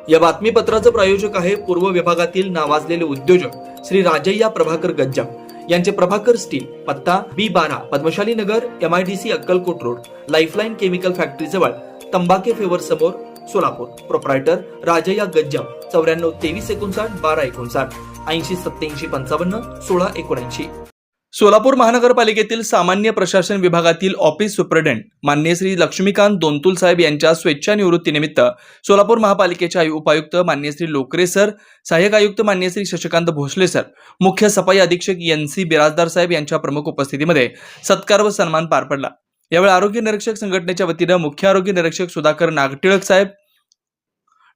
या बातमीपत्राचं प्रायोजक आहे पूर्व विभागातील नावाजलेले उद्योजक श्री राजय्या प्रभाकर गज्जम यांचे प्रभाकर स्टील, पत्ता B12 पद्मशाली नगर, MIDC Akkalkot road, lifeline chemical factory जवळ, तंबाके फेवर समोर, सोलापूर. प्रोप्रायटर राजय्या गज्जम 94 23 59 12 59 80 87 55 16 79. सोलापूर महानगरपालिकेतील सामान्य प्रशासन विभागातील ऑफिस सुपरिटेंडेंट माननीय श्री लक्ष्मीकांत दोंतुल साहेब यांच्या स्वेच्छानिवृत्तीनिमित्त सोलापूर महापालिकेचे उपायुक्त माननीय श्री लोकरे सर, सहाय्यक आयुक्त माननीय श्री शशिकांत भोसले सर, मुख्य सफाई अधीक्षक NC बिराजदार साहेब यांच्या प्रमुख उपस्थितीमध्ये सत्कार व सन्मान पार पडला. यावेळी आरोग्य निरीक्षक संघटनेच्या वतीने मुख्य आरोग्य निरीक्षक सुधाकर नागटिळक साहेब,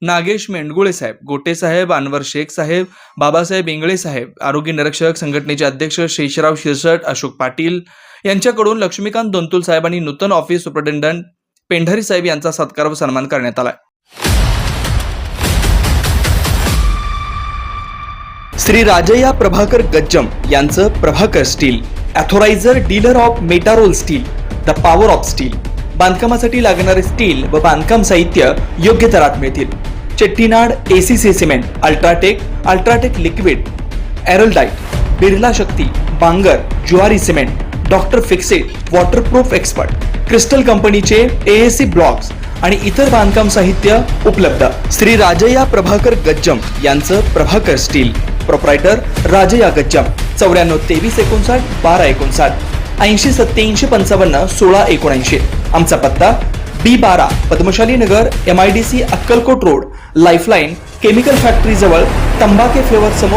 नागेश मेंडगुळे साहेब, गोटे साहेब, अनवर शेख साहेब, बाबासाहेब इंगळे साहेब, आरोग्य निरीक्षक संघटनेचे अध्यक्ष शेषराव शिरसट, अशोक पाटील यांच्याकडून लक्ष्मीकांत दोंतुल साहेब आणि नूतन ऑफिस सुपरिटेंडेंट पेंढारी साहेब यांचा सत्कार व सन्मान करण्यात आला. श्री राजय्या प्रभाकर गज्जम यांचं Prabhakar steel, authorised dealer of Metarol steel, the power of steel. बांधकामासाठी लागणारे स्टील व बांधकाम साहित्य योग्य दरात मिळतील. Chettinad ACC cement, Ultratech liquid, Araldite, Birla Shakti, Bangur, Zuari cement, doctor Fixit, waterproof expert, crystal कंपनीचे AAC ब्लॉक्स आणि इतर बांधकाम साहित्य उपलब्ध. श्री राजय्या प्रभाकर गज्जम यांचं प्रभाकर स्टील. प्रोप्रायटर राजय्या गज्जम 94 23 59 12 59 80 87 55 16 79. आमचा पत्ता B12 पद्मशाली नगर, MIDC Akkalkot road, lifeline chemical factory जवळ, तंबाके फेवर समोर.